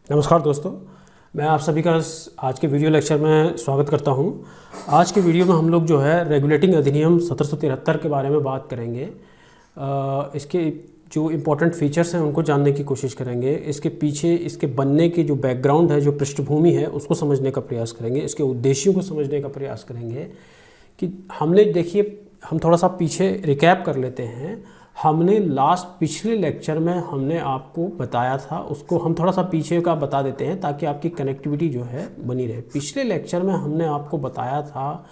नमस्कार दोस्तों, मैं आप सभी का आज के वीडियो लेक्चर में स्वागत करता हूं। आज के वीडियो में हम लोग जो है रेगुलेटिंग अधिनियम 1773 के बारे में बात करेंगे। इसके जो इम्पोर्टेंट फीचर्स हैं उनको जानने की कोशिश करेंगे। इसके पीछे इसके बनने की जो बैकग्राउंड है, जो पृष्ठभूमि है, उसको समझने का प्रयास करेंगे। इसके उद्देश्यों को समझने का प्रयास करेंगे कि हमने देखिए, हम थोड़ा सा पीछे रिकैप कर लेते हैं। हमने पिछले लेक्चर में हमने आपको बताया था, उसको हम थोड़ा सा पीछे का बता देते हैं ताकि आपकी कनेक्टिविटी जो है बनी रहे। पिछले लेक्चर में हमने आपको बताया था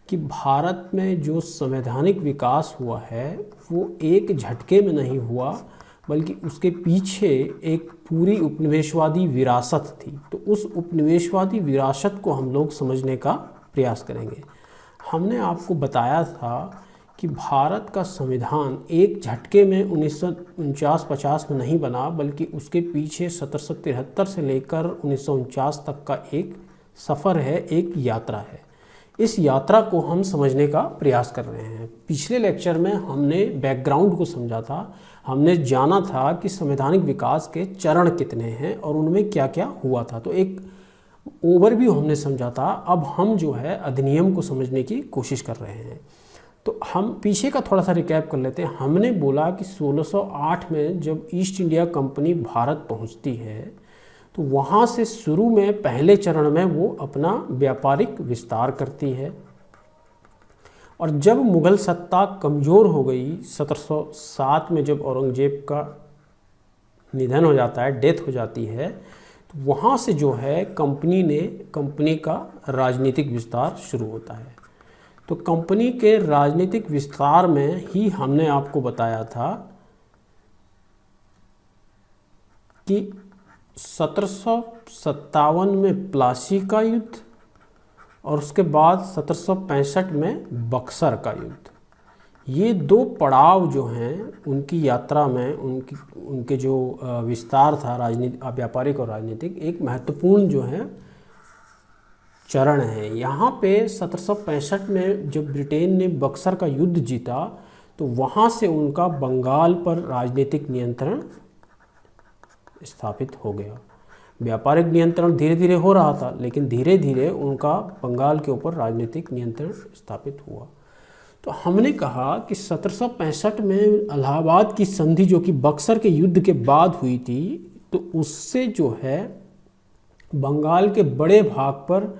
कि भारत में जो संवैधानिक विकास हुआ है वो एक झटके में नहीं हुआ, बल्कि उसके पीछे एक पूरी उपनिवेशवादी विरासत थी। तो उस उपनिवेशवादी विरासत को हम लोग समझने का प्रयास करेंगे। हमने आपको बताया था कि भारत का संविधान एक झटके में 1949-50 में नहीं बना, बल्कि उसके पीछे 1773 से लेकर 1949 तक का एक सफ़र है, एक यात्रा है। इस यात्रा को हम समझने का प्रयास कर रहे हैं। पिछले लेक्चर में हमने बैकग्राउंड को समझा था। हमने जाना था कि संवैधानिक विकास के चरण कितने हैं और उनमें क्या क्या हुआ था। तो एक ओवरव्यू हमने समझा था। अब हम जो है अधिनियम को समझने की कोशिश कर रहे हैं। तो हम पीछे का थोड़ा सा रिकैप कर लेते हैं। हमने बोला कि 1608 में जब ईस्ट इंडिया कंपनी भारत पहुंचती है तो वहाँ से शुरू में पहले चरण में वो अपना व्यापारिक विस्तार करती है, और जब मुग़ल सत्ता कमज़ोर हो गई 1707 में, जब औरंगज़ेब का निधन हो जाता है, डेथ हो जाती है, तो वहाँ से जो है कंपनी का राजनीतिक विस्तार शुरू होता है। तो कंपनी के राजनीतिक विस्तार में ही हमने आपको बताया था कि 1757 में प्लासी का युद्ध और उसके बाद 1765 में बक्सर का युद्ध, ये दो पड़ाव जो हैं उनकी यात्रा में, उनके जो विस्तार था व्यापारिक और राजनीतिक, एक महत्वपूर्ण जो है चरण है। यहाँ पे 1765 में जब ब्रिटेन ने बक्सर का युद्ध जीता तो वहाँ से उनका बंगाल पर राजनीतिक नियंत्रण स्थापित हो गया। व्यापारिक नियंत्रण धीरे धीरे हो रहा था, लेकिन धीरे धीरे उनका बंगाल के ऊपर राजनीतिक नियंत्रण स्थापित हुआ। तो हमने कहा कि 1765 में इलाहाबाद की संधि, जो कि बक्सर के युद्ध के बाद हुई थी, तो उससे जो है बंगाल के बड़े भाग पर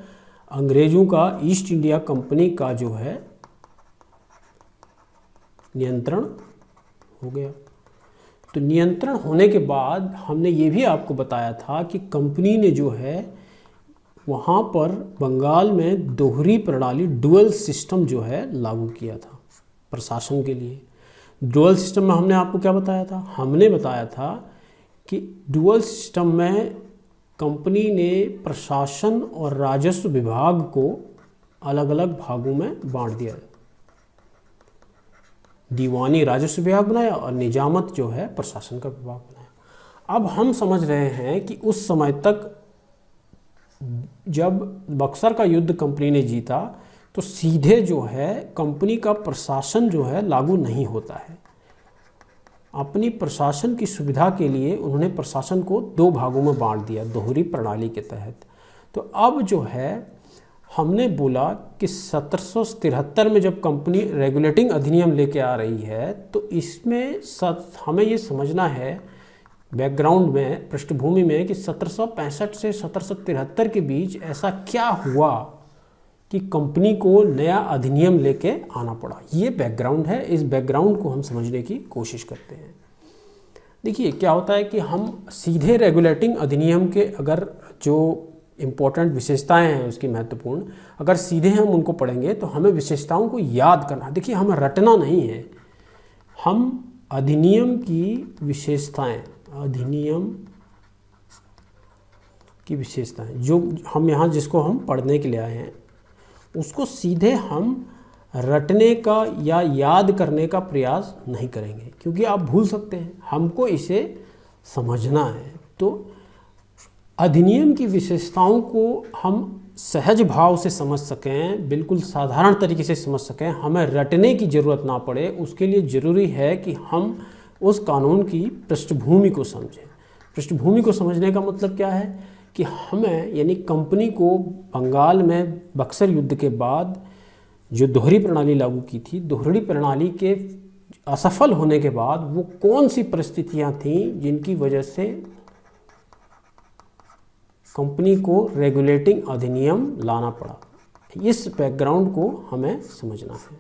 अंग्रेज़ों का, ईस्ट इंडिया कंपनी का जो है नियंत्रण हो गया। तो नियंत्रण होने के बाद हमने ये भी आपको बताया था कि कंपनी ने जो है वहाँ पर बंगाल में दोहरी प्रणाली, डुअल सिस्टम जो है लागू किया था प्रशासन के लिए। डुअल सिस्टम में हमने आपको क्या बताया था? हमने बताया था कि डुअल सिस्टम में कंपनी ने प्रशासन और राजस्व विभाग को अलग अलग भागों में बांट दिया। दीवानी राजस्व विभाग बनाया और निजामत जो है प्रशासन का विभाग बनाया। अब हम समझ रहे हैं कि उस समय तक जब बक्सर का युद्ध कंपनी ने जीता तो सीधे जो है कंपनी का प्रशासन जो है लागू नहीं होता है। अपनी प्रशासन की सुविधा के लिए उन्होंने प्रशासन को दो भागों में बांट दिया दोहरी प्रणाली के तहत। तो अब जो है हमने बोला कि 1773 में जब कंपनी रेगुलेटिंग अधिनियम लेके आ रही है तो इसमें हमें ये समझना है बैकग्राउंड में, पृष्ठभूमि में, कि 1765 से 1773 के बीच ऐसा क्या हुआ कि कंपनी को नया अधिनियम लेके आना पड़ा। ये बैकग्राउंड है। इस बैकग्राउंड को हम समझने की कोशिश करते हैं। देखिए क्या होता है कि हम सीधे रेगुलेटिंग अधिनियम के अगर जो इम्पोर्टेंट विशेषताएं हैं उसकी महत्वपूर्ण, अगर सीधे हम उनको पढ़ेंगे तो हमें विशेषताओं को याद करना। देखिए हमें रटना नहीं है, हम अधिनियम की विशेषताएं, अधिनियम की विशेषताएं जो हम यहाँ जिसको हम पढ़ने के लिए आए हैं उसको सीधे हम रटने का या याद करने का प्रयास नहीं करेंगे, क्योंकि आप भूल सकते हैं। हमको इसे समझना है। तो अधिनियम की विशेषताओं को हम सहज भाव से समझ सकें, बिल्कुल साधारण तरीके से समझ सकें, हमें रटने की ज़रूरत ना पड़े, उसके लिए ज़रूरी है कि हम उस कानून की पृष्ठभूमि को समझें। पृष्ठभूमि को समझने का मतलब क्या है कि हमें यानी कंपनी को बंगाल में बक्सर युद्ध के बाद जो दोहरी प्रणाली लागू की थी, दोहरी प्रणाली के असफल होने के बाद वो कौन सी परिस्थितियां थीं जिनकी वजह से कंपनी को रेगुलेटिंग अधिनियम लाना पड़ा। इस बैकग्राउंड को हमें समझना है।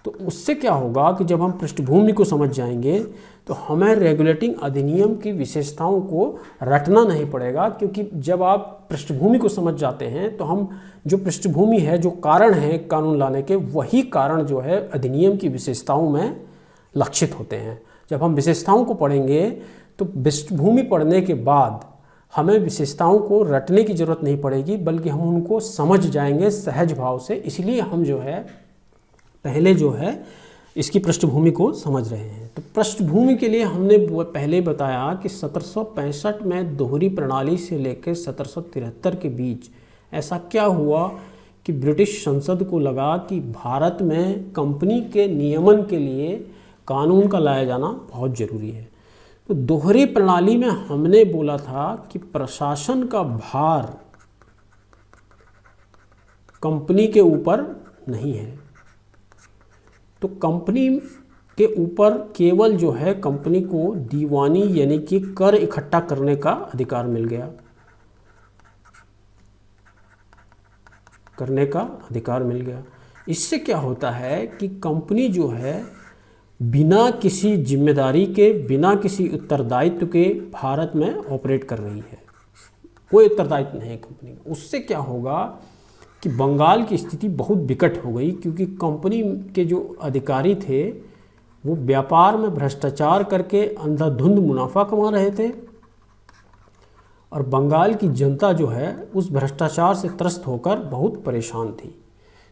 तो उससे क्या होगा कि जब हम पृष्ठभूमि को समझ जाएंगे तो हमें रेगुलेटिंग अधिनियम की विशेषताओं को रटना नहीं पड़ेगा, क्योंकि जब आप पृष्ठभूमि को समझ जाते हैं तो हम जो पृष्ठभूमि है, जो कारण है कानून लाने के, वही कारण जो है अधिनियम की विशेषताओं में लक्षित होते हैं। जब हम विशेषताओं को पढ़ेंगे तो पृष्ठभूमि पढ़ने के बाद हमें विशेषताओं को रटने की ज़रूरत नहीं पड़ेगी, बल्कि हम उनको समझ जाएंगे सहज भाव से। इसलिए हम जो है पहले जो है इसकी पृष्ठभूमि को समझ रहे हैं। तो पृष्ठभूमि के लिए हमने पहले बताया कि 1765 में दोहरी प्रणाली से लेकर 1773 के बीच ऐसा क्या हुआ कि ब्रिटिश संसद को लगा कि भारत में कंपनी के नियमन के लिए कानून का लाया जाना बहुत ज़रूरी है। तो दोहरी प्रणाली में हमने बोला था कि प्रशासन का भार कंपनी के ऊपर नहीं है, तो कंपनी के ऊपर केवल जो है कंपनी को दीवानी यानी कि कर इकट्ठा करने का अधिकार मिल गया, करने का अधिकार मिल गया। इससे क्या होता है कि कंपनी जो है बिना किसी जिम्मेदारी के, बिना किसी उत्तरदायित्व के भारत में ऑपरेट कर रही है, कोई उत्तरदायित्व नहीं है कंपनी का। उससे क्या होगा कि बंगाल की स्थिति बहुत विकट हो गई, क्योंकि कंपनी के जो अधिकारी थे वो व्यापार में भ्रष्टाचार करके अंधाधुंध मुनाफा कमा रहे थे, और बंगाल की जनता जो है उस भ्रष्टाचार से त्रस्त होकर बहुत परेशान थी।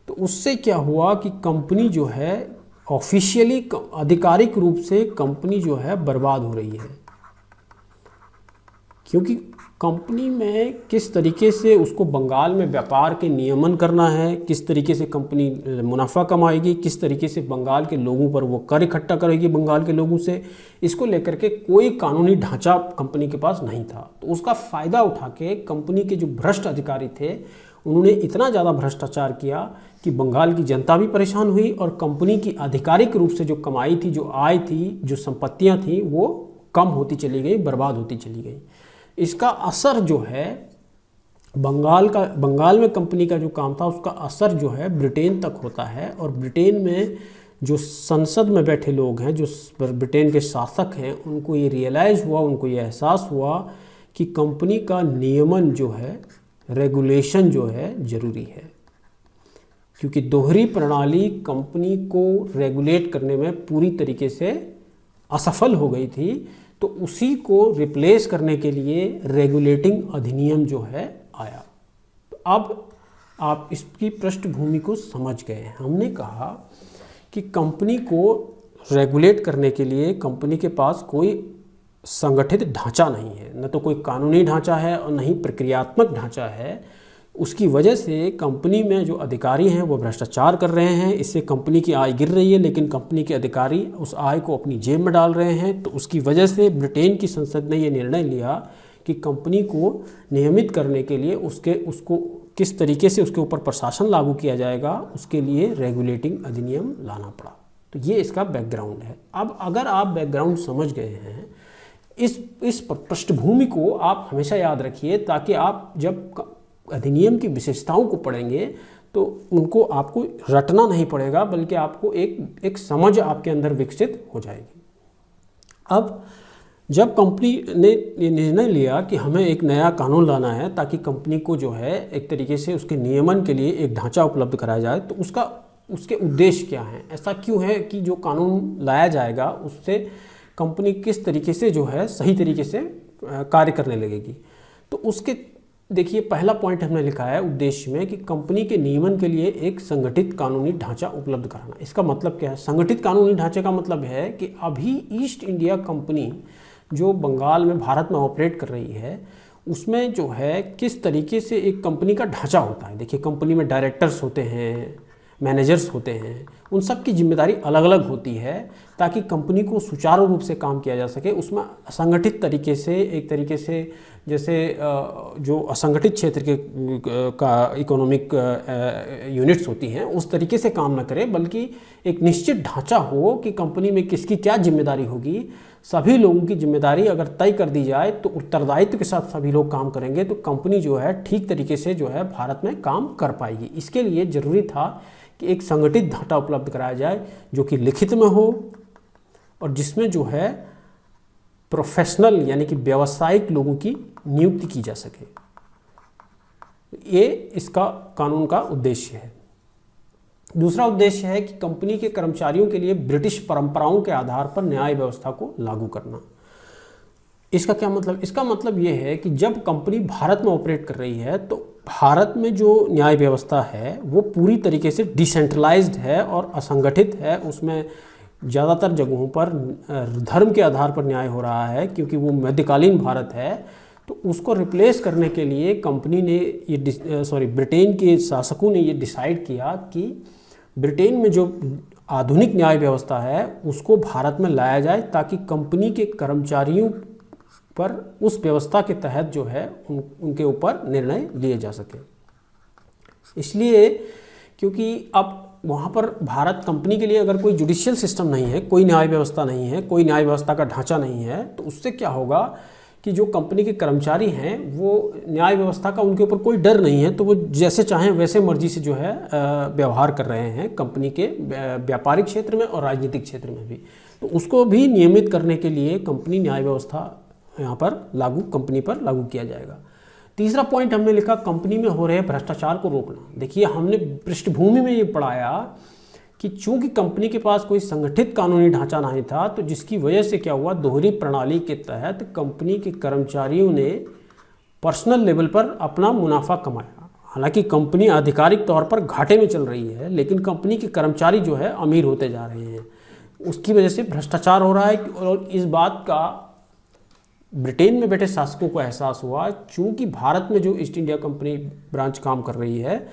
तो उससे क्या हुआ कि कंपनी जो है ऑफिशियली, आधिकारिक रूप से कंपनी जो है बर्बाद हो रही है, क्योंकि कंपनी में किस तरीके से उसको बंगाल में व्यापार के नियमन करना है, किस तरीके से कंपनी मुनाफा कमाएगी, किस तरीके से बंगाल के लोगों पर वो कर इकट्ठा करेगी बंगाल के लोगों से, इसको लेकर के कोई कानूनी ढांचा कंपनी के पास नहीं था। तो उसका फ़ायदा उठा के कंपनी के जो भ्रष्ट अधिकारी थे उन्होंने इतना ज़्यादा भ्रष्टाचार किया कि बंगाल की जनता भी परेशान हुई, और कंपनी की आधिकारिक रूप से जो कमाई थी, जो आय थी, जो संपत्तियाँ थी, वो कम होती चली गई, बर्बाद होती चली गई। इसका असर जो है बंगाल में कंपनी का जो काम था उसका असर जो है ब्रिटेन तक होता है, और ब्रिटेन में जो संसद में बैठे लोग हैं, जो ब्रिटेन के शासक हैं, उनको ये रियलाइज़ हुआ, उनको ये एहसास हुआ कि कंपनी का नियमन जो है, रेगुलेशन जो है ज़रूरी है, क्योंकि दोहरी प्रणाली कंपनी को रेगुलेट करने में पूरी तरीके से असफल हो गई थी। तो उसी को रिप्लेस करने के लिए रेगुलेटिंग अधिनियम जो है आया। तो अब आप इसकी पृष्ठभूमि को समझ गए। हमने कहा कि कंपनी को रेगुलेट करने के लिए कंपनी के पास कोई संगठित ढांचा नहीं है, न तो कोई कानूनी ढांचा है और न ही प्रक्रियात्मक ढांचा है। उसकी वजह से कंपनी में जो अधिकारी हैं वो भ्रष्टाचार कर रहे हैं, इससे कंपनी की आय गिर रही है, लेकिन कंपनी के अधिकारी उस आय को अपनी जेब में डाल रहे हैं। तो उसकी वजह से ब्रिटेन की संसद ने ये निर्णय लिया कि कंपनी को नियमित करने के लिए उसको किस तरीके से उसके ऊपर प्रशासन लागू किया जाएगा, उसके लिए रेगुलेटिंग अधिनियम लाना पड़ा। तो ये इसका बैकग्राउंड है। अब अगर आप बैकग्राउंड समझ गए हैं, इस पृष्ठभूमि को आप हमेशा याद रखिए, ताकि आप जब अधिनियम की विशेषताओं को पढ़ेंगे तो उनको आपको रटना नहीं पड़ेगा, बल्कि आपको एक समझ आपके अंदर विकसित हो जाएगी। अब जब कंपनी ने ये निर्णय लिया कि हमें एक नया कानून लाना है ताकि कंपनी को जो है एक तरीके से उसके नियमन के लिए एक ढांचा उपलब्ध कराया जाए, तो उसके उद्देश्य क्या हैं, ऐसा क्यों है कि जो कानून लाया जाएगा उससे कंपनी किस तरीके से जो है सही तरीके से कार्य करने लगेगी। तो उसके देखिए पहला पॉइंट हमने लिखा है उद्देश्य में कि कंपनी के नियमन के लिए एक संगठित कानूनी ढांचा उपलब्ध कराना। इसका मतलब क्या है? संगठित कानूनी ढांचे का मतलब है कि अभी ईस्ट इंडिया कंपनी जो बंगाल में, भारत में ऑपरेट कर रही है, उसमें जो है किस तरीके से एक कंपनी का ढांचा होता है। देखिए कंपनी में डायरेक्टर्स होते हैं, मैनेजर्स होते हैं, उन सब की जिम्मेदारी अलग अलग होती है ताकि कंपनी को सुचारू रूप से काम किया जा सके। उसमें असंगठित तरीके से, एक तरीके से जैसे जो असंगठित क्षेत्र के का इकोनॉमिक यूनिट्स होती हैं उस तरीके से काम न करे, बल्कि एक निश्चित ढांचा हो कि कंपनी में किसकी क्या जिम्मेदारी होगी। सभी लोगों की जिम्मेदारी अगर तय कर दी जाए तो उत्तरदायित्व के साथ सभी लोग काम करेंगे तो कंपनी जो है ठीक तरीके से जो है भारत में काम कर पाएगी। इसके लिए ज़रूरी था कि एक संगठित ढांचा उपलब्ध कराया जाए जो कि लिखित में हो और जिसमें जो है प्रोफेशनल यानी कि व्यावसायिक लोगों की नियुक्ति की जा सके। ये इसका कानून का उद्देश्य है। दूसरा उद्देश्य है कि कंपनी के कर्मचारियों के लिए ब्रिटिश परंपराओं के आधार पर न्याय व्यवस्था को लागू करना। इसका क्या मतलब? इसका मतलब ये है कि जब कंपनी भारत में ऑपरेट कर रही है तो भारत में जो न्याय व्यवस्था है वो पूरी तरीके से डिसेंट्रलाइज्ड है और असंगठित है। उसमें ज़्यादातर जगहों पर धर्म के आधार पर न्याय हो रहा है क्योंकि वो मध्यकालीन भारत है। तो उसको रिप्लेस करने के लिए कंपनी ने ब्रिटेन के शासकों ने ये डिसाइड किया कि ब्रिटेन में जो आधुनिक न्याय व्यवस्था है उसको भारत में लाया जाए ताकि कंपनी के कर्मचारियों पर उस व्यवस्था के तहत जो है उनके ऊपर निर्णय लिए जा सके। इसलिए क्योंकि अब वहाँ पर भारत कंपनी के लिए अगर कोई जुडिशियल सिस्टम नहीं है, कोई न्याय व्यवस्था नहीं है, कोई न्याय व्यवस्था का ढांचा नहीं है, तो उससे क्या होगा कि जो कंपनी के कर्मचारी हैं वो न्याय व्यवस्था का उनके ऊपर कोई डर नहीं है, तो वो जैसे चाहें वैसे मर्जी से जो है व्यवहार कर रहे हैं कंपनी के व्यापारिक क्षेत्र में और राजनीतिक क्षेत्र में भी। तो उसको भी नियमित करने के लिए कंपनी न्याय व्यवस्था यहाँ पर कंपनी पर लागू किया जाएगा। तीसरा पॉइंट हमने लिखा कंपनी में हो रहे भ्रष्टाचार को रोकना। देखिए, हमने पृष्ठभूमि में ये पढ़ाया कि चूंकि कंपनी के पास कोई संगठित कानूनी ढांचा नहीं था तो जिसकी वजह से क्या हुआ, दोहरी प्रणाली के तहत कंपनी के कर्मचारियों ने पर्सनल लेवल पर अपना मुनाफा कमाया। हालांकि कंपनी आधिकारिक तौर पर घाटे में चल रही है लेकिन कंपनी के कर्मचारी जो है अमीर होते जा रहे हैं। उसकी वजह से भ्रष्टाचार हो रहा है और इस बात का ब्रिटेन में बैठे शासकों को एहसास हुआ। चूंकि भारत में जो ईस्ट इंडिया कंपनी ब्रांच काम कर रही है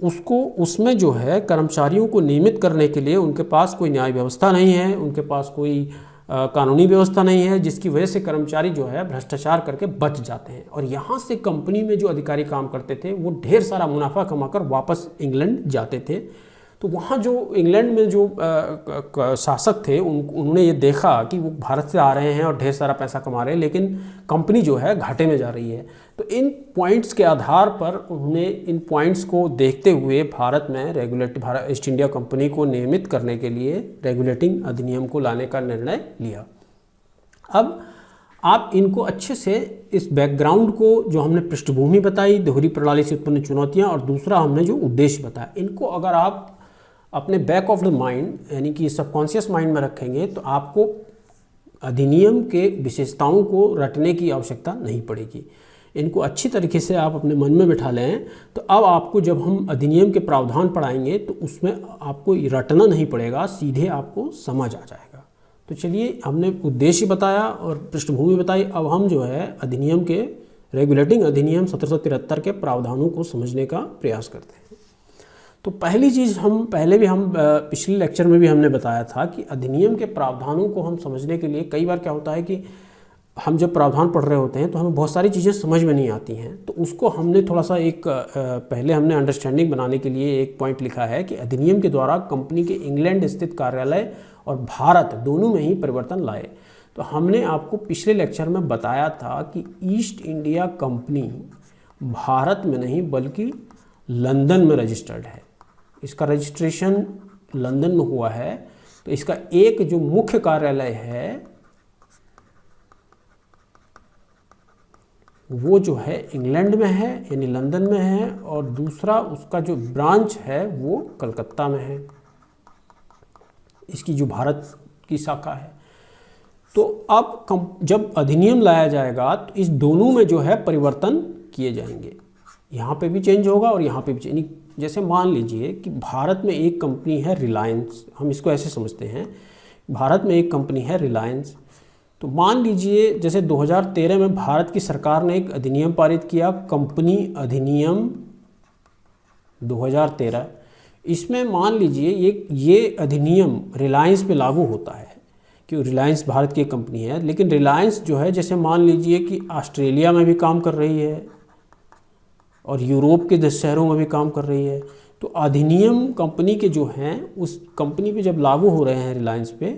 उसमें जो है कर्मचारियों को नियमित करने के लिए उनके पास कोई न्याय व्यवस्था नहीं है, उनके पास कोई कानूनी व्यवस्था नहीं है, जिसकी वजह से कर्मचारी जो है भ्रष्टाचार करके बच जाते हैं। और यहाँ से कंपनी में जो अधिकारी काम करते थे वो ढेर सारा मुनाफा कमाकर वापस इंग्लैंड जाते थे। तो वहाँ जो इंग्लैंड में जो शासक थे उन्होंने ये देखा कि वो भारत से आ रहे हैं और ढेर सारा पैसा कमा रहे हैं लेकिन कंपनी जो है घाटे में जा रही है। तो इन पॉइंट्स के आधार पर उन्होंने इन पॉइंट्स को देखते हुए भारत में ईस्ट इंडिया कंपनी को नियमित करने के लिए रेगुलेटिंग अधिनियम को लाने का निर्णय लिया। अब आप इनको अच्छे से इस बैकग्राउंड को जो हमने पृष्ठभूमि बताई, दोहरी प्रणाली से उत्पन्न चुनौतियाँ, और दूसरा हमने जो उद्देश्य बताया, इनको अगर आप अपने बैक ऑफ द माइंड यानी कि सबकॉन्शियस माइंड में रखेंगे तो आपको अधिनियम के विशेषताओं को रटने की आवश्यकता नहीं पड़ेगी। इनको अच्छी तरीके से आप अपने मन में बिठा लें तो अब आपको जब हम अधिनियम के प्रावधान पढ़ाएंगे तो उसमें आपको रटना नहीं पड़ेगा, सीधे आपको समझ आ जाएगा। तो चलिए, हमने उद्देश्य बताया और पृष्ठभूमि बताई। अब हम जो है अधिनियम के रेगुलेटिंग अधिनियम 1773 के प्रावधानों को समझने का प्रयास करते हैं। तो पहली चीज़ हम पिछले लेक्चर में भी हमने बताया था कि अधिनियम के प्रावधानों को हम समझने के लिए कई बार क्या होता है कि हम जब प्रावधान पढ़ रहे होते हैं तो हमें बहुत सारी चीज़ें समझ में नहीं आती हैं। तो उसको हमने थोड़ा सा पहले हमने अंडरस्टैंडिंग बनाने के लिए एक पॉइंट लिखा है कि अधिनियम के द्वारा कंपनी के इंग्लैंड स्थित कार्यालय और भारत दोनों में ही परिवर्तन लाए। तो हमने आपको पिछले लेक्चर में बताया था कि ईस्ट इंडिया कंपनी भारत में नहीं बल्कि लंदन में रजिस्टर्ड है। इसका रजिस्ट्रेशन लंदन में हुआ है। तो इसका एक जो मुख्य कार्यालय है वो जो है इंग्लैंड में है यानी लंदन में है, और दूसरा उसका जो ब्रांच है वो कलकत्ता में है, इसकी जो भारत की शाखा है। तो अब जब अधिनियम लाया जाएगा तो इस दोनों में जो है परिवर्तन किए जाएंगे। यहाँ पे भी चेंज होगा और यहाँ पे भी चेंज। जैसे मान लीजिए कि भारत में एक कंपनी है रिलायंस, हम इसको ऐसे समझते हैं, भारत में एक कंपनी है रिलायंस। तो मान लीजिए जैसे 2013 में भारत की सरकार ने एक अधिनियम पारित किया, कंपनी अधिनियम 2013। इसमें मान लीजिए ये अधिनियम रिलायंस पे लागू होता है कि रिलायंस भारत की कंपनी है, लेकिन रिलायंस जो है जैसे मान लीजिए कि ऑस्ट्रेलिया में भी काम कर रही है और यूरोप के 10 शहरों में भी काम कर रही है, तो अधिनियम कंपनी के जो हैं उस कंपनी पे जब लागू हो रहे हैं रिलायंस पे,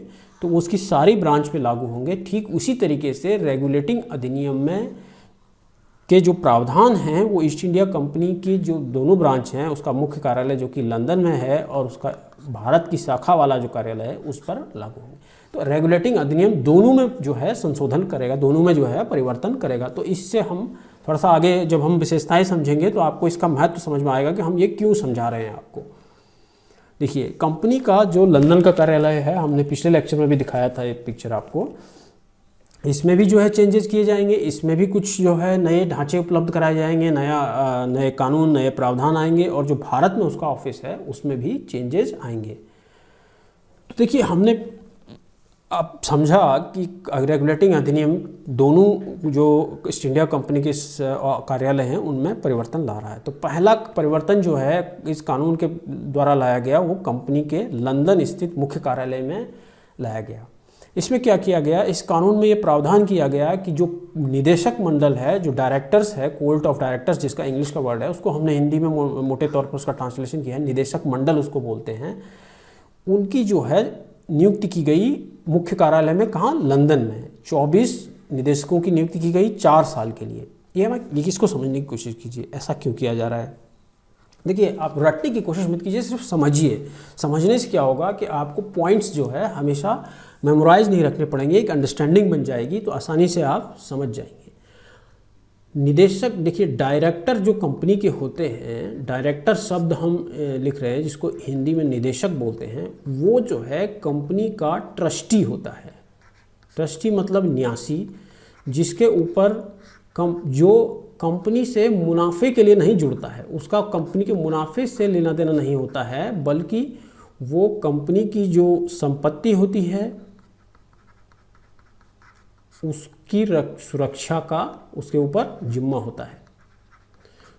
तो उसकी सारी ब्रांच पे लागू होंगे। ठीक उसी तरीके से रेगुलेटिंग अधिनियम में के जो प्रावधान हैं वो ईस्ट इंडिया कंपनी की जो दोनों ब्रांच हैं, उसका मुख्य कार्यालय जो कि लंदन में है और उसका भारत की शाखा वाला जो कार्यालय है उस पर लागू होंगे। तो रेगुलेटिंग अधिनियम दोनों में जो है संशोधन करेगा, दोनों में जो है परिवर्तन करेगा। तो इससे हम थोड़ा सा आगे जब हम विशेषताएं समझेंगे तो आपको इसका महत्व समझ में आएगा कि हम ये क्यों समझा रहे हैं आपको। देखिए, कंपनी का जो लंदन का कार्यालय है, हमने पिछले लेक्चर में भी दिखाया था एक पिक्चर आपको, इसमें भी जो है चेंजेस किए जाएंगे, इसमें भी कुछ जो है नए ढांचे उपलब्ध कराए जाएंगे, नए कानून, नए प्रावधान आएंगे, और जो भारत में उसका ऑफिस है उसमें भी चेंजेस आएंगे। तो देखिए, हमने अब समझा कि रेगुलेटिंग अधिनियम दोनों जो ईस्ट इंडिया कंपनी के कार्यालय हैं उनमें परिवर्तन ला रहा है। तो पहला परिवर्तन जो है इस कानून के द्वारा लाया गया वो कंपनी के लंदन स्थित मुख्य कार्यालय में लाया गया। इसमें क्या किया गया, इस कानून में ये प्रावधान किया गया कि जो निदेशक मंडल है, जो डायरेक्टर्स है, कोर्ट ऑफ डायरेक्टर्स जिसका इंग्लिश का वर्ड है, उसको हमने हिंदी में मोटे तौर पर उसका ट्रांसलेशन किया है, निदेशक मंडल उसको बोलते हैं, उनकी जो है नियुक्ति की गई मुख्य कार्यालय में, कहाँ, लंदन में। 24 निदेशकों की नियुक्ति की गई 4 साल के लिए। ये किसको समझने की कोशिश कीजिए, ऐसा क्यों किया जा रहा है। देखिए, आप रटने की कोशिश मत कीजिए, सिर्फ समझिए। समझने से क्या होगा कि आपको पॉइंट्स जो है हमेशा मेमोराइज नहीं रखने पड़ेंगे, एक अंडरस्टैंडिंग बन जाएगी, तो आसानी से आप समझ जाएंगे। निदेशक, देखिए, डायरेक्टर जो कंपनी के होते हैं, डायरेक्टर शब्द हम लिख रहे हैं जिसको हिंदी में निदेशक बोलते हैं, वो जो है कंपनी का ट्रस्टी होता है। ट्रस्टी मतलब न्यासी, जिसके ऊपर जो कंपनी से मुनाफे के लिए नहीं जुड़ता है, उसका कंपनी के मुनाफे से लेना देना नहीं होता है, बल्कि वो कंपनी की जो संपत्ति होती है उसकी सुरक्षा का उसके ऊपर जिम्मा होता है।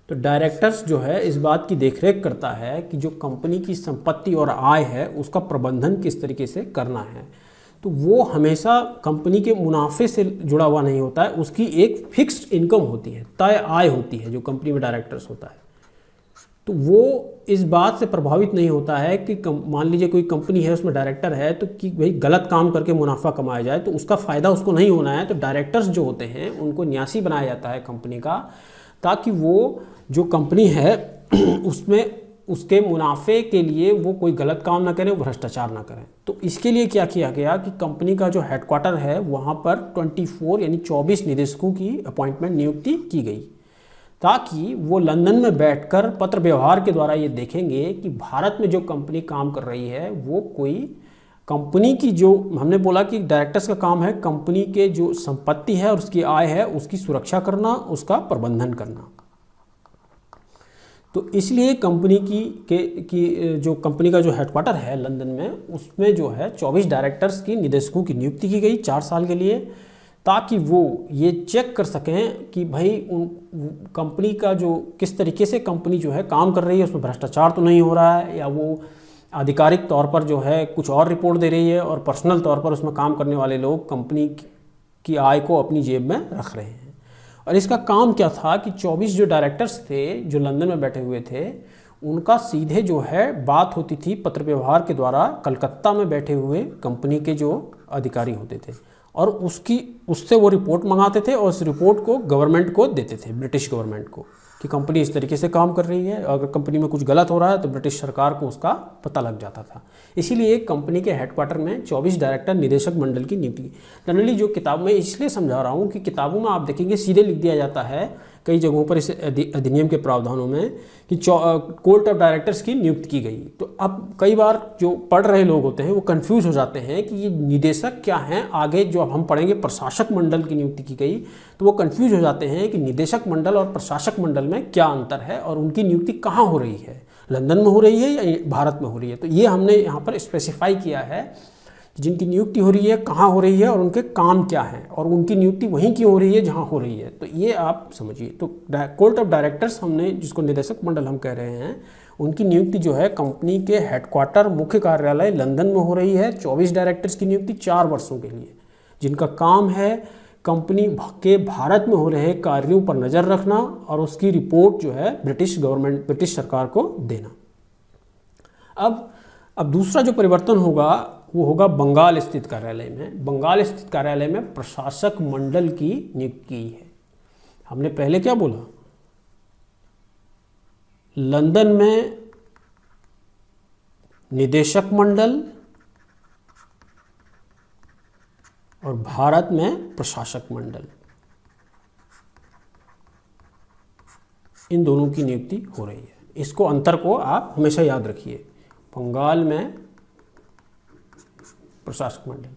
तो डायरेक्टर्स जो है इस बात की देखरेख करता है कि जो कंपनी की संपत्ति और आय है उसका प्रबंधन किस तरीके से करना है। तो वो हमेशा कंपनी के मुनाफे से जुड़ा हुआ नहीं होता है, उसकी एक फिक्स्ड इनकम होती है, तय आय होती है जो कंपनी में डायरेक्टर्स होता है। तो वो इस बात से प्रभावित नहीं होता है कि मान लीजिए कोई कंपनी है उसमें डायरेक्टर है तो कि भाई गलत काम करके मुनाफा कमाया जाए, तो उसका फ़ायदा उसको नहीं होना है। तो डायरेक्टर्स जो होते हैं उनको न्यासी बनाया जाता है कंपनी का, ताकि वो जो कंपनी है उसमें उसके मुनाफे के लिए वो कोई गलत काम ना करें, भ्रष्टाचार ना करें। तो इसके लिए क्या किया गया कि कंपनी का जो हेडक्वार्टर है वहाँ पर 24 यानी 24 निदेशकों की अपॉइंटमेंट नियुक्ति की गई, ताकि वो लंदन में बैठकर पत्र व्यवहार के द्वारा ये देखेंगे कि भारत में जो कंपनी काम कर रही है वो कोई कंपनी की, जो हमने बोला कि डायरेक्टर्स का काम है कंपनी के जो संपत्ति है और उसकी आय है उसकी सुरक्षा करना, उसका प्रबंधन करना। तो इसलिए कंपनी की जो कंपनी का जो हेडक्वार्टर है लंदन में, उसमें जो है 24 डायरेक्टर्स की, निदेशकों की नियुक्ति की गई 4 साल के लिए, ताकि वो ये चेक कर सकें कि भाई उन कंपनी का जो किस तरीके से कंपनी जो है काम कर रही है, उसमें भ्रष्टाचार तो नहीं हो रहा है, या वो आधिकारिक तौर पर जो है कुछ और रिपोर्ट दे रही है और पर्सनल तौर पर उसमें काम करने वाले लोग कंपनी की आय को अपनी जेब में रख रहे हैं। और इसका काम क्या था कि 24 जो डायरेक्टर्स थे जो लंदन में बैठे हुए थे, उनका सीधे जो है बात होती थी पत्र व्यवहार के द्वारा कलकत्ता में बैठे हुए कंपनी के जो अधिकारी होते थे, और उससे वो रिपोर्ट मंगाते थे और उस रिपोर्ट को गवर्नमेंट को देते थे, ब्रिटिश गवर्नमेंट को, कि कंपनी इस तरीके से काम कर रही है। अगर कंपनी में कुछ गलत हो रहा है तो ब्रिटिश सरकार को उसका पता लग जाता था। इसीलिए कंपनी के हेडक्वार्टर में 24 डायरेक्टर निदेशक मंडल की नियुक्ति। जनरली जो किताब में इसलिए समझा रहा हूँ कि किताबों में आप देखेंगे सीधे लिख दिया जाता है कई जगहों पर इस अधिनियम के प्रावधानों में कि कोर्ट ऑफ डायरेक्टर्स की नियुक्ति की गई। तो अब कई बार जो पढ़ रहे लोग होते हैं वो कंफ्यूज हो जाते हैं कि ये निदेशक क्या हैं। आगे जो अब हम पढ़ेंगे प्रशासक मंडल की नियुक्ति की गई, तो वो कंफ्यूज हो जाते हैं कि निदेशक मंडल और प्रशासक मंडल में क्या अंतर है और उनकी नियुक्ति कहाँ हो रही है, लंदन में हो रही है या भारत में हो रही है। तो ये हमने यहाँ पर स्पेसिफाई किया है जिनकी नियुक्ति हो रही है कहाँ हो रही है और उनके काम क्या हैं, और उनकी नियुक्ति वहीं क्यों हो रही है जहाँ हो रही है। तो ये आप समझिए। तो कोर्ट ऑफ डायरेक्टर्स हमने जिसको निदेशक मंडल हम कह रहे हैं, उनकी नियुक्ति जो है कंपनी के हेडक्वार्टर मुख्य कार्यालय लंदन में हो रही है। 24 डायरेक्टर्स की नियुक्ति 4 वर्षों के लिए, जिनका काम है कंपनी के भारत में हो रहे कार्यों पर नज़र रखना और उसकी रिपोर्ट जो है ब्रिटिश सरकार को देना। अब दूसरा जो परिवर्तन होगा वो होगा बंगाल स्थित कार्यालय में। बंगाल स्थित कार्यालय में प्रशासक मंडल की नियुक्ति की है। हमने पहले क्या बोला, लंदन में निदेशक मंडल और भारत में प्रशासक मंडल, इन दोनों की नियुक्ति हो रही है। इसको अंतर को आप हमेशा याद रखिए, बंगाल में प्रशासक मंडल।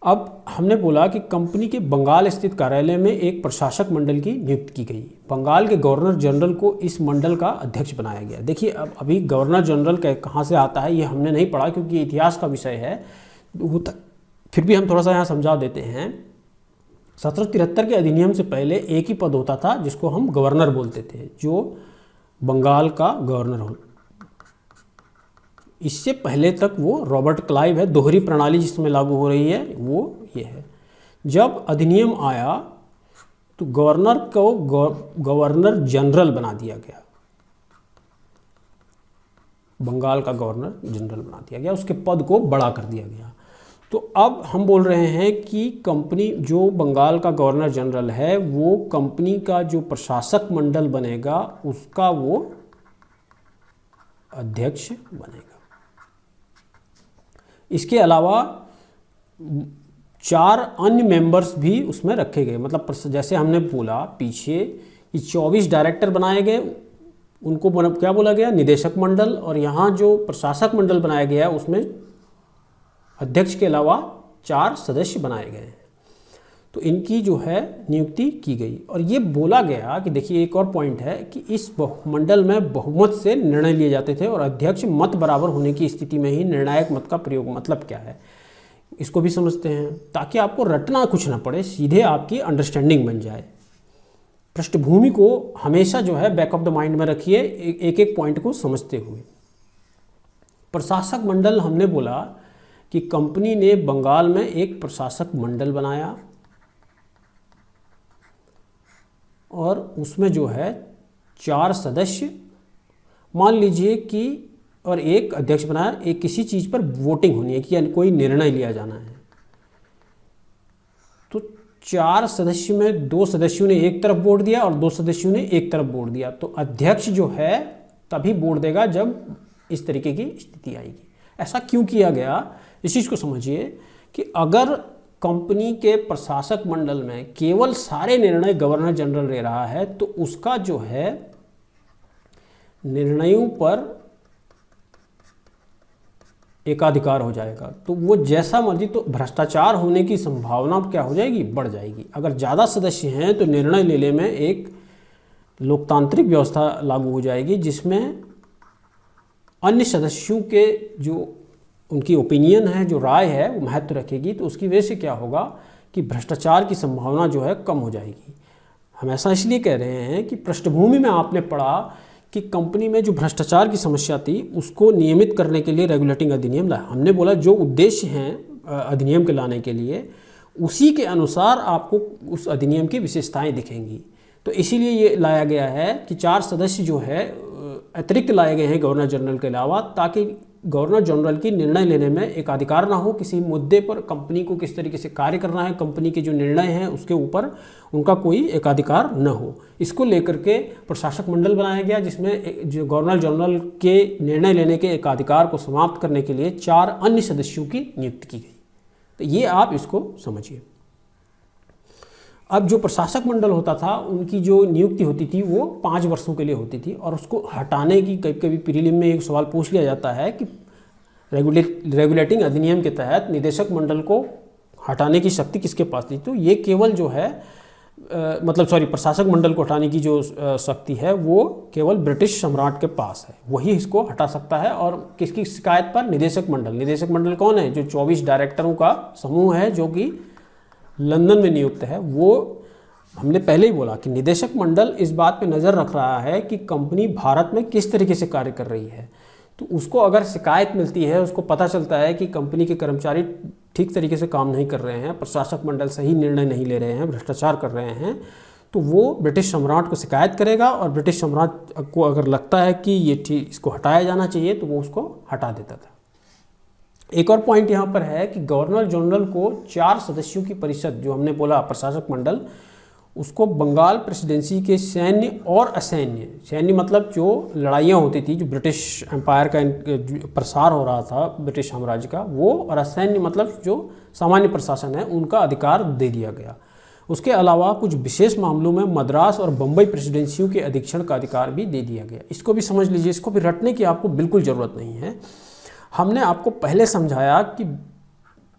अब हमने बोला कि कंपनी के बंगाल स्थित कार्यालय में एक प्रशासक मंडल की नियुक्ति की गई। बंगाल के गवर्नर जनरल को इस मंडल का अध्यक्ष बनाया गया। देखिए अब अभी गवर्नर जनरल कहाँ से आता है ये हमने नहीं पढ़ा, क्योंकि ये इतिहास का विषय है, फिर भी हम थोड़ा सा यहाँ समझा देते हैं। 1773 के अधिनियम से पहले एक ही पद होता था जिसको हम गवर्नर बोलते थे, जो बंगाल का गवर्नर हो। इससे पहले तक वो रॉबर्ट क्लाइव है, दोहरी प्रणाली जिसमें लागू हो रही है वो ये है। जब अधिनियम आया तो गवर्नर को गवर्नर जनरल बना दिया गया, बंगाल का गवर्नर जनरल बना दिया गया, उसके पद को बड़ा कर दिया गया। तो अब हम बोल रहे हैं कि कंपनी जो बंगाल का गवर्नर जनरल है वो कंपनी का जो प्रशासक मंडल बनेगा उसका वो अध्यक्ष बनेगा। इसके अलावा 4 अन्य मेंबर्स भी उसमें रखे गए। मतलब जैसे हमने बोला पीछे कि 24 डायरेक्टर बनाए गए, उनको क्या बोला गया, निदेशक मंडल, और यहाँ जो प्रशासक मंडल बनाया गया है उसमें अध्यक्ष के अलावा 4 सदस्य बनाए गए हैं। तो इनकी जो है नियुक्ति की गई। और ये बोला गया कि देखिए एक और पॉइंट है कि इस मंडल में बहुमत से निर्णय लिए जाते थे और अध्यक्ष मत बराबर होने की स्थिति में ही निर्णायक मत का प्रयोग। मतलब क्या है इसको भी समझते हैं, ताकि आपको रटना कुछ ना पड़े, सीधे आपकी अंडरस्टैंडिंग बन जाए। पृष्ठभूमि को हमेशा जो है बैक ऑफ द माइंड में रखिए, एक एक पॉइंट को समझते हुए। प्रशासक मंडल, हमने बोला कि कंपनी ने बंगाल में एक प्रशासक मंडल बनाया और उसमें जो है 4 सदस्य मान लीजिए कि, और एक अध्यक्ष बनाया। एक किसी चीज़ पर वोटिंग होनी है कि कोई निर्णय लिया जाना है। तो 4 सदस्य में 2 सदस्यों ने एक तरफ वोट दिया और 2 सदस्यों ने एक तरफ वोट दिया। तो अध्यक्ष जो है तभी वोट देगा जब इस तरीके की स्थिति आएगी। ऐसा क्यों किया गया, इस चीज़ को समझिए कि अगर कंपनी के प्रशासक मंडल में केवल सारे निर्णय गवर्नर जनरल ले रहा है तो उसका जो है निर्णयों पर एकाधिकार हो जाएगा। तो वो जैसा मर्जी, तो भ्रष्टाचार होने की संभावना क्या हो जाएगी, बढ़ जाएगी। अगर ज़्यादा सदस्य हैं तो निर्णय लेने में एक लोकतांत्रिक व्यवस्था लागू हो जाएगी जिसमें अन्य सदस्यों के जो उनकी ओपिनियन है, जो राय है, वो महत्व रखेगी। तो उसकी वजह से क्या होगा कि भ्रष्टाचार की संभावना जो है कम हो जाएगी। हम ऐसा इसलिए कह रहे हैं कि पृष्ठभूमि में आपने पढ़ा कि कंपनी में जो भ्रष्टाचार की समस्या थी उसको नियमित करने के लिए रेगुलेटिंग अधिनियम लाया। हमने बोला जो उद्देश्य हैं अधिनियम के लाने के लिए उसी के अनुसार आपको उस अधिनियम की विशेषताएं दिखेंगी। तो इसीलिए ये लाया गया है कि 4 सदस्य जो है अतिरिक्त लाए गए हैं गवर्नर जनरल के अलावा, ताकि गवर्नर जनरल की निर्णय लेने में एकाधिकार ना हो। किसी मुद्दे पर कंपनी को किस तरीके से कार्य करना है, कंपनी के जो निर्णय हैं उसके ऊपर उनका कोई एकाधिकार न हो। इसको लेकर के प्रशासक मंडल बनाया गया जिसमें जो गवर्नर जनरल के निर्णय लेने के एकाधिकार को समाप्त करने के लिए 4 अन्य सदस्यों की नियुक्ति की गई। तो ये आप इसको समझिए। अब जो प्रशासक मंडल होता था उनकी जो नियुक्ति होती थी वो 5 वर्षों के लिए होती थी और उसको हटाने की कभी कभी प्रीलिम में एक सवाल पूछ लिया जाता है कि रेगुलेटिंग अधिनियम के तहत निदेशक मंडल को हटाने की शक्ति किसके पास थी। तो ये केवल जो है प्रशासक मंडल को हटाने की जो शक्ति है वो केवल ब्रिटिश सम्राट के पास है, वही इसको हटा सकता है। और किसकी शिकायत पर, निदेशक मंडल। निदेशक मंडल कौन है, जो 24 डायरेक्टरों का समूह है जो कि लंदन में नियुक्त है, वो हमने पहले ही बोला कि निदेशक मंडल इस बात पे नज़र रख रहा है कि कंपनी भारत में किस तरीके से कार्य कर रही है। तो उसको अगर शिकायत मिलती है, उसको पता चलता है कि कंपनी के कर्मचारी ठीक तरीके से काम नहीं कर रहे हैं, प्रशासक मंडल सही निर्णय नहीं ले रहे हैं, भ्रष्टाचार कर रहे हैं, तो वो ब्रिटिश सम्राट को शिकायत करेगा और ब्रिटिश सम्राट को अगर लगता है कि ये इसको हटाया जाना चाहिए तो वो उसको हटा देता था। एक और पॉइंट यहाँ पर है कि गवर्नर जनरल को 4 सदस्यों की परिषद, जो हमने बोला प्रशासक मंडल, उसको बंगाल प्रेसिडेंसी के सैन्य और असैन्य, सैन्य मतलब जो लड़ाइयाँ होती थी, जो ब्रिटिश एम्पायर का प्रसार हो रहा था ब्रिटिश साम्राज्य का, वो, और असैन्य मतलब जो सामान्य प्रशासन है, उनका अधिकार दे दिया गया। उसके अलावा कुछ विशेष मामलों में मद्रास और बम्बई प्रेसिडेंसियों के अधीक्षण का अधिकार भी दे दिया गया। इसको भी समझ लीजिए, इसको भी रटने की आपको बिल्कुल ज़रूरत नहीं है। हमने आपको पहले समझाया कि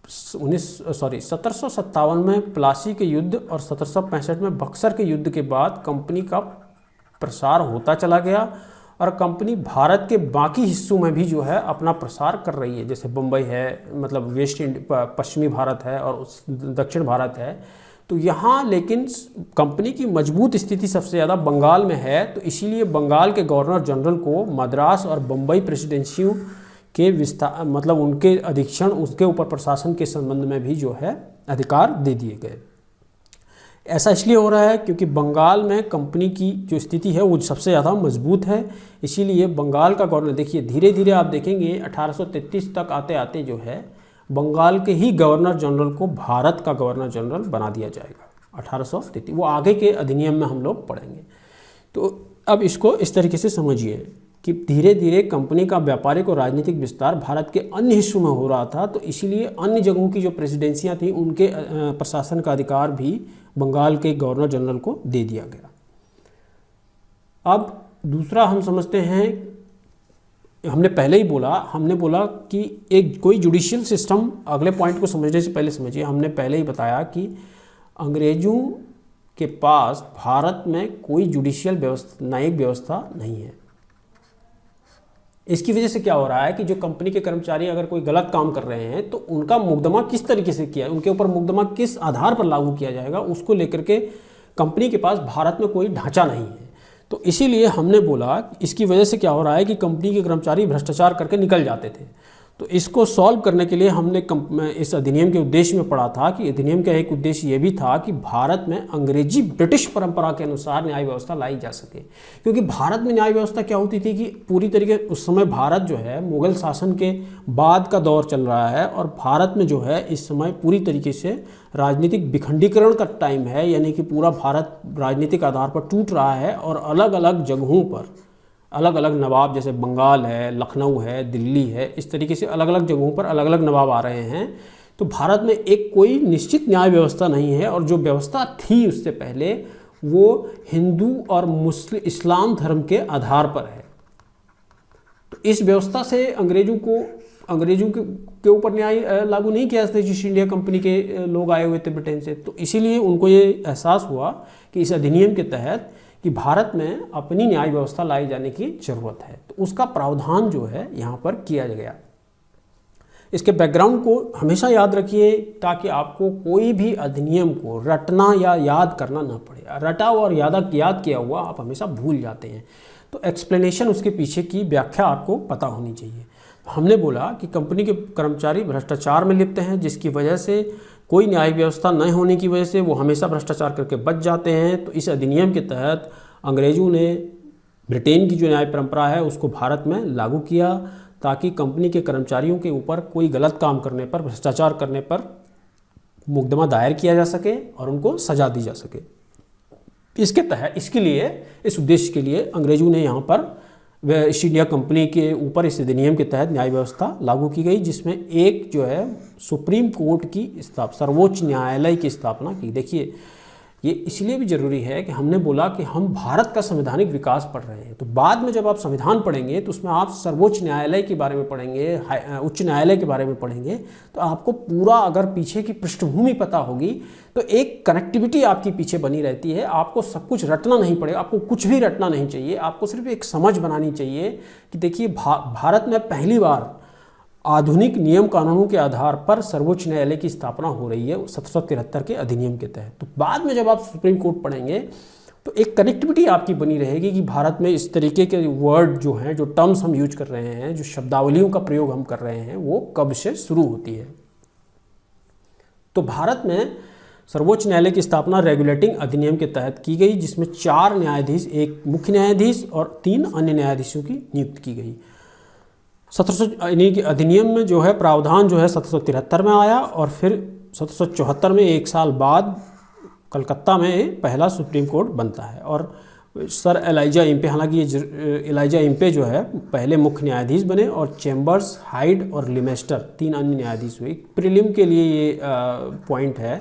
1757 में प्लासी के युद्ध और 1765 में बक्सर के युद्ध के बाद कंपनी का प्रसार होता चला गया और कंपनी भारत के बाकी हिस्सों में भी जो है अपना प्रसार कर रही है। जैसे बम्बई है, मतलब वेस्ट इंडिया, पश्चिमी भारत है और दक्षिण भारत है। तो यहाँ लेकिन कंपनी की मजबूत स्थिति सबसे ज़्यादा बंगाल में है। तो इसीलिए बंगाल के गवर्नर जनरल को मद्रास और बम्बई प्रेसिडेंसियों के विस्तार, मतलब उनके अधीक्षण, उसके ऊपर प्रशासन के संबंध में भी जो है अधिकार दे दिए गए। ऐसा इसलिए हो रहा है क्योंकि बंगाल में कंपनी की जो स्थिति है वो सबसे ज़्यादा मजबूत है। इसीलिए बंगाल का गवर्नर, देखिए धीरे धीरे आप देखेंगे 1833 तक आते आते जो है बंगाल के ही गवर्नर जनरल को भारत का गवर्नर जनरल बना दिया जाएगा 1833। वो आगे के अधिनियम में हम लोग पढ़ेंगे। तो अब इसको इस तरीके से समझिए कि धीरे धीरे कंपनी का व्यापारिक और राजनीतिक विस्तार भारत के अन्य हिस्सों में हो रहा था। तो इसीलिए अन्य जगहों की जो प्रेसिडेंसियाँ थीं उनके प्रशासन का अधिकार भी बंगाल के गवर्नर जनरल को दे दिया गया। अब दूसरा हम समझते हैं, हमने पहले ही बोला, हमने बोला कि एक कोई जुडिशियल सिस्टम, अगले पॉइंट को समझने से पहले समझिए, हमने पहले ही बताया कि अंग्रेज़ों के पास भारत में कोई जुडिशियल व्यवस्था, न्यायिक व्यवस्था नहीं है। इसकी वजह से क्या हो रहा है कि जो कंपनी के कर्मचारी अगर कोई गलत काम कर रहे हैं तो उनका मुकदमा किस तरीके से किया, उनके ऊपर मुकदमा किस आधार पर लागू किया जाएगा, उसको लेकर के कंपनी के पास भारत में कोई ढांचा नहीं है। तो इसीलिए हमने बोला इसकी वजह से क्या हो रहा है कि कंपनी के कर्मचारी भ्रष्टाचार करके निकल जाते थे। तो इसको सॉल्व करने के लिए हमने इस अधिनियम के उद्देश्य में पढ़ा था कि अधिनियम का एक उद्देश्य ये भी था कि भारत में अंग्रेजी ब्रिटिश परंपरा के अनुसार न्याय व्यवस्था लाई जा सके। क्योंकि भारत में न्याय व्यवस्था क्या होती थी कि पूरी तरीके, उस समय भारत जो है मुगल शासन के बाद का दौर चल रहा है और भारत में जो है इस समय पूरी तरीके से राजनीतिक विखंडीकरण का टाइम है, यानी कि पूरा भारत राजनीतिक आधार पर टूट रहा है और अलग अलग जगहों पर अलग अलग नवाब, जैसे बंगाल है, लखनऊ है, दिल्ली है, इस तरीके से अलग अलग जगहों पर अलग अलग नवाब आ रहे हैं। तो भारत में एक कोई निश्चित न्याय व्यवस्था नहीं है और जो व्यवस्था थी उससे पहले वो हिंदू और मुस्लिम इस्लाम धर्म के आधार पर है। तो इस व्यवस्था से अंग्रेजों के ऊपर न्याय लागू नहीं किया था। ईस्ट इंडिया कंपनी के लोग आए हुए थे ब्रिटेन से, तो इसीलिए उनको ये एहसास हुआ कि इस अधिनियम के तहत कि भारत में अपनी न्याय व्यवस्था लाई जाने की ज़रूरत है। तो उसका प्रावधान जो है यहाँ पर किया गया। इसके बैकग्राउंड को हमेशा याद रखिए ताकि आपको कोई भी अधिनियम को रटना या याद करना ना पड़े। रटा हुआ और याद किया हुआ आप हमेशा भूल जाते हैं। तो एक्सप्लेनेशन, उसके पीछे की व्याख्या आपको पता होनी चाहिए। हमने बोला कि कंपनी के कर्मचारी भ्रष्टाचार में लिप्त हैं, जिसकी वजह से कोई न्यायिक व्यवस्था न होने की वजह से वो हमेशा भ्रष्टाचार करके बच जाते हैं। तो इस अधिनियम के तहत अंग्रेज़ों ने ब्रिटेन की जो न्याय परंपरा है उसको भारत में लागू किया ताकि कंपनी के कर्मचारियों के ऊपर कोई गलत काम करने पर, भ्रष्टाचार करने पर मुकदमा दायर किया जा सके और उनको सजा दी जा सके। इसके तहत, इसके लिए, इस उद्देश्य के लिए अंग्रेज़ों ने यहाँ पर ईस्ट इंडिया कंपनी के ऊपर इस अधिनियम के तहत न्याय व्यवस्था लागू की गई, जिसमें एक जो है सुप्रीम कोर्ट की सर्वोच्च न्यायालय की स्थापना की। देखिए ये इसलिए भी ज़रूरी है कि हमने बोला कि हम भारत का संवैधानिक विकास पढ़ रहे हैं। तो बाद में जब आप संविधान पढ़ेंगे तो उसमें आप सर्वोच्च न्यायालय के बारे में पढ़ेंगे, उच्च न्यायालय के बारे में पढ़ेंगे। तो आपको पूरा, अगर पीछे की पृष्ठभूमि पता होगी तो एक कनेक्टिविटी आपकी पीछे बनी रहती है। आपको सब कुछ रटना नहीं पड़ेगा, आपको कुछ भी रटना नहीं चाहिए। आपको सिर्फ एक समझ बनानी चाहिए कि देखिए भारत में पहली बार आधुनिक नियम कानूनों के आधार पर सर्वोच्च न्यायालय की स्थापना हो रही है 1773 के अधिनियम के तहत। तो बाद में जब आप सुप्रीम कोर्ट पढ़ेंगे तो एक कनेक्टिविटी आपकी बनी रहेगी कि भारत में इस तरीके के वर्ड जो हैं, जो टर्म्स हम यूज कर रहे हैं, जो शब्दावलियों का प्रयोग हम कर रहे हैं, वो कब से शुरू होती है। तो भारत में सर्वोच्च न्यायालय की स्थापना रेगुलेटिंग अधिनियम के तहत की गई, जिसमें 4 न्यायाधीश, एक मुख्य न्यायाधीश और 3 अन्य न्यायाधीशों की नियुक्ति की गई। 1700 अधिनियम में जो है प्रावधान जो है 1773 में आया और फिर 1774 में, एक साल बाद, कलकत्ता में पहला सुप्रीम कोर्ट बनता है। और सर एलाइजा इम्पे, हालांकि ये एलाइजा इम्पे जो है पहले मुख्य न्यायाधीश बने और चेम्बर्स, हाइड और लिमेस्टर 3 अन्य न्यायाधीश हुए। प्रीलिम के लिए ये पॉइंट है,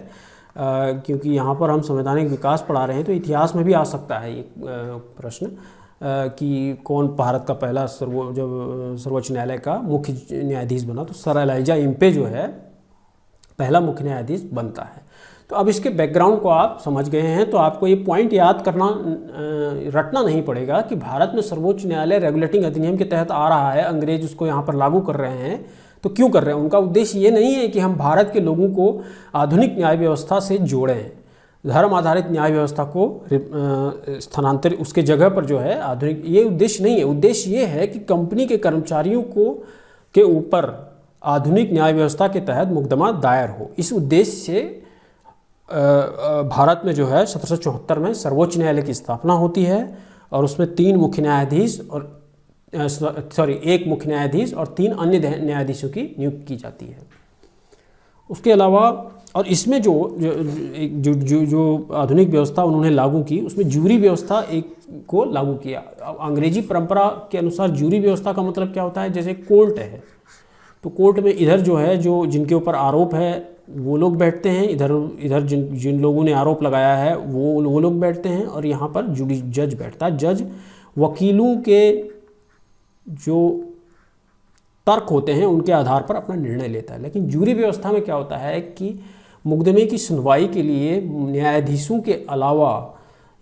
क्योंकि यहाँ पर हम संवैधानिक विकास पढ़ा रहे हैं तो इतिहास में भी आ सकता है ये प्रश्न कि कौन भारत का पहला सर्वोच्च न्यायालय का मुख्य न्यायाधीश बना। तो सर एलाइजा इम्पे जो है पहला मुख्य न्यायाधीश बनता है। तो अब इसके बैकग्राउंड को आप समझ गए हैं, तो आपको ये पॉइंट याद करना, रटना नहीं पड़ेगा कि भारत में सर्वोच्च न्यायालय रेगुलेटिंग अधिनियम के तहत आ रहा है, अंग्रेज उसको यहाँ पर लागू कर रहे हैं। तो क्यों कर रहे हैं? उनका उद्देश्य ये नहीं है कि हम भारत के लोगों को आधुनिक न्याय व्यवस्था से जोड़ें, धर्म आधारित न्याय व्यवस्था को स्थानांतरित, उसके जगह पर जो है आधुनिक, ये उद्देश्य नहीं है। उद्देश्य ये है कि कंपनी के कर्मचारियों के ऊपर आधुनिक न्याय व्यवस्था के तहत मुकदमा दायर हो। इस उद्देश्य से भारत में जो है 1774 में सर्वोच्च न्यायालय की स्थापना होती है और उसमें 3 मुख्य न्यायाधीश और एक मुख्य न्यायाधीश और 3 अन्य न्यायाधीशों की नियुक्ति की जाती है। उसके अलावा, और इसमें जो आधुनिक व्यवस्था उन्होंने लागू की, उसमें जूरी व्यवस्था एक को लागू किया। अंग्रेजी परंपरा के अनुसार जूरी व्यवस्था का मतलब क्या होता है? जैसे कोर्ट है, तो कोर्ट में इधर जो है, जो जिनके ऊपर आरोप है वो लोग बैठते हैं, इधर जिन लोगों ने आरोप लगाया है वो लोग बैठते हैं, और यहाँ पर जज बैठता है। जज वकीलों के जो तर्क होते हैं उनके आधार पर अपना निर्णय लेता है। लेकिन जूरी व्यवस्था में क्या होता है कि मुकदमे की सुनवाई के लिए न्यायाधीशों के अलावा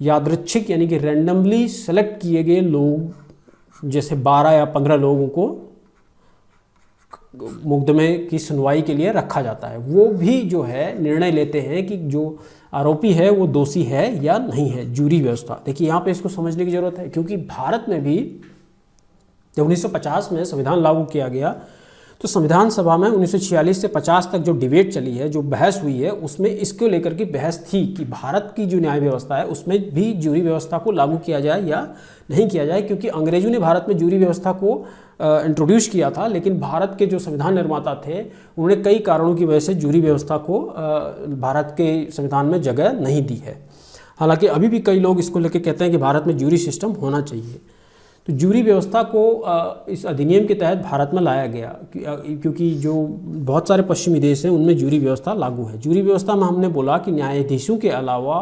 यादृच्छिक यानी कि रैंडमली सेलेक्ट किए गए लोग, जैसे 12 या 15 लोगों को मुकदमे की सुनवाई के लिए रखा जाता है। वो भी जो है निर्णय लेते हैं कि जो आरोपी है वो दोषी है या नहीं है। जूरी व्यवस्था, देखिए यहाँ पे इसको समझने की ज़रूरत है, क्योंकि भारत में भी जब 1950 में संविधान लागू किया गया तो संविधान सभा में 1946 से 50 तक जो डिबेट चली है, जो बहस हुई है, उसमें इसको लेकर के बहस थी कि भारत की जो न्याय व्यवस्था है उसमें भी जूरी व्यवस्था को लागू किया जाए या नहीं किया जाए, क्योंकि अंग्रेजों ने भारत में जूरी व्यवस्था को इंट्रोड्यूस किया था, लेकिन भारत के जो संविधान निर्माता थे उन्होंने कई कारणों की वजह से जूरी व्यवस्था को भारत के संविधान में जगह नहीं दी है। हालांकि अभी भी कई लोग इसको लेकर कहते हैं कि भारत में जूरी सिस्टम होना चाहिए। तो जूरी व्यवस्था को इस अधिनियम के तहत भारत में लाया गया, क्योंकि जो बहुत सारे पश्चिमी देश हैं उनमें जूरी व्यवस्था लागू है। जूरी व्यवस्था में हमने बोला कि न्यायाधीशों के अलावा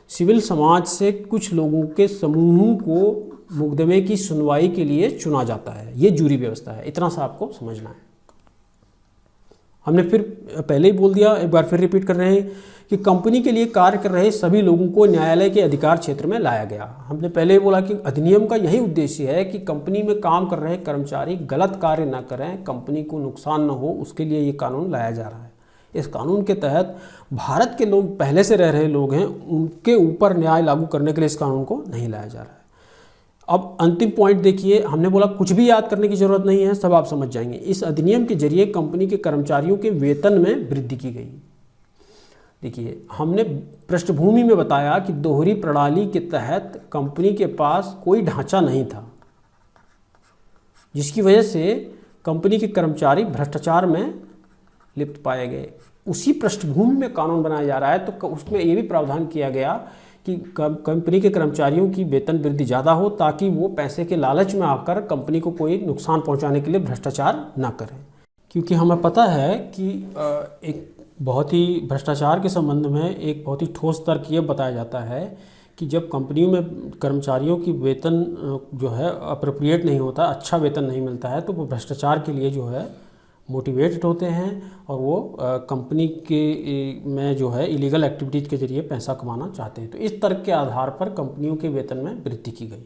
सिविल समाज से कुछ लोगों के समूहों को मुकदमे की सुनवाई के लिए चुना जाता है, ये जूरी व्यवस्था है। इतना सा आपको समझना है। हमने फिर पहले ही बोल दिया, एक बार फिर रिपीट कर रहे हैं कि कंपनी के लिए कार्य कर रहे सभी लोगों को न्यायालय के अधिकार क्षेत्र में लाया गया। हमने पहले ही बोला कि अधिनियम का यही उद्देश्य है कि कंपनी में काम कर रहे कर्मचारी गलत कार्य न करें, कंपनी को नुकसान न हो, उसके लिए ये कानून लाया जा रहा है। इस कानून के तहत भारत के लोग पहले से रह रहे लोग हैं, उनके ऊपर न्याय लागू करने के लिए इस कानून को नहीं लाया जा रहा है। अब अंतिम पॉइंट देखिए, हमने बोला कुछ भी याद करने की जरूरत नहीं है, सब आप समझ जाएंगे। इस अधिनियम के जरिए कंपनी के कर्मचारियों के वेतन में वृद्धि की गई। देखिए, हमने पृष्ठभूमि में बताया कि दोहरी प्रणाली के तहत कंपनी के पास कोई ढांचा नहीं था, जिसकी वजह से कंपनी के कर्मचारी भ्रष्टाचार में लिप्त पाए गए। उसी पृष्ठभूमि में कानून बनाया जा रहा है, तो उसमें ये भी प्रावधान किया गया कि कंपनी के कर्मचारियों की वेतन वृद्धि ज़्यादा हो, ताकि वो पैसे के लालच में आकर कंपनी को कोई नुकसान पहुंचाने के लिए भ्रष्टाचार ना करें। क्योंकि हमें पता है कि एक बहुत ही भ्रष्टाचार के संबंध में एक बहुत ही ठोस तर्क ये बताया जाता है कि जब कंपनियों में कर्मचारियों की वेतन जो है अप्रोप्रिएट नहीं होता, अच्छा वेतन नहीं मिलता है, तो वो भ्रष्टाचार के लिए जो है मोटिवेटेड होते हैं और वो कंपनी के में जो है इलीगल एक्टिविटीज़ के जरिए पैसा कमाना चाहते हैं। तो इस तर्क के आधार पर कंपनियों के वेतन में वृद्धि की गई।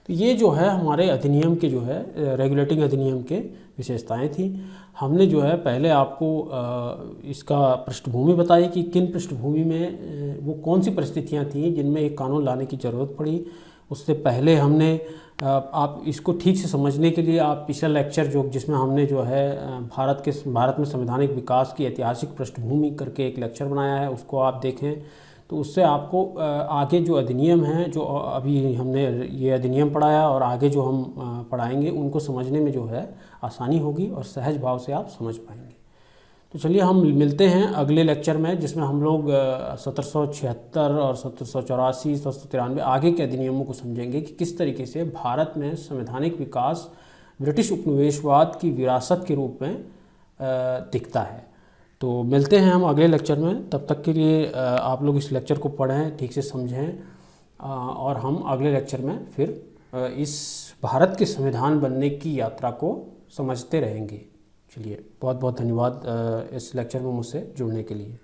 तो ये जो है हमारे अधिनियम के जो है रेगुलेटिंग अधिनियम के विशेषताएं थी। हमने जो है पहले आपको इसका पृष्ठभूमि बताई कि किन पृष्ठभूमि में वो कौन सी परिस्थितियां थीं जिनमें एक कानून लाने की ज़रूरत पड़ी। उससे पहले हमने आप इसको ठीक से समझने के लिए आप पिछला लेक्चर जो जिसमें हमने जो है भारत में संवैधानिक विकास की ऐतिहासिक पृष्ठभूमि करके एक लेक्चर बनाया है, उसको आप देखें तो उससे आपको आगे जो अधिनियम हैं, जो अभी हमने ये अधिनियम पढ़ाया और आगे जो हम पढ़ाएंगे, उनको समझने में जो है आसानी होगी और सहज भाव से आप समझ पाएंगे। तो चलिए हम मिलते हैं अगले लेक्चर में, जिसमें हम लोग 1776 और 1784, 1793 आगे के अधिनियमों को समझेंगे कि किस तरीके से भारत में संवैधानिक विकास ब्रिटिश उपनिवेशवाद की विरासत के रूप में दिखता है। तो मिलते हैं हम अगले लेक्चर में। तब तक के लिए आप लोग इस लेक्चर को पढ़ें, ठीक से समझें, और हम अगले लेक्चर में फिर इस भारत के संविधान बनने की यात्रा को समझते रहेंगे। चलिए, बहुत बहुत धन्यवाद इस लेक्चर में मुझसे जुड़ने के लिए।